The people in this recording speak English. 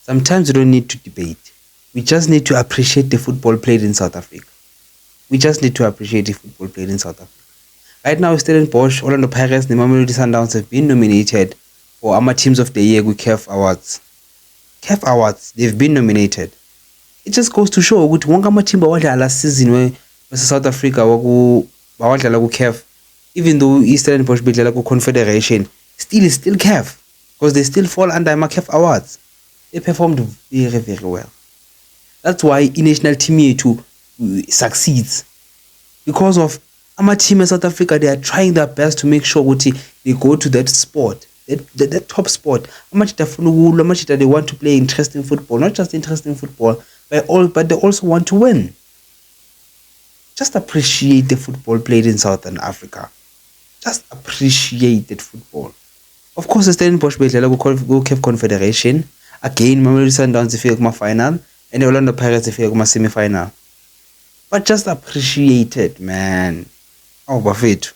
Sometimes we don't need to debate. We just need to appreciate the football played in South Africa. We just need to appreciate the football played in South Africa. Right now, Stellenbosch, Orlando Pirates, and Mamelodi Sundowns have been nominated for AMA Teams of the Year with CAF Awards. CAF Awards, they've been nominated. It just goes to show ukuthi wonke ama-team bawadlala season South Africa bawadlala ku-CAF, even though Stellenbosch bedlala ku-Confederation, is still CAF, because they still fall under ama-CAF Awards. They performed very, very well. That's why national team yethu succeeds, because of our team in South Africa. They are trying their best to make sure they go to that sport, that top sport. How much they want to play interesting football, not just interesting football, but they also want to win. Just appreciate the football played in Southern Africa. Just appreciate that football. Of course, the Stellenbosch bedlala ku-CAF Confederation. Again, Mamelodi Sundowns ifike kuma-final, and the Orlando Pirates ifike kuma-semi-final. But just appreciate it, man. Oh, bafethu.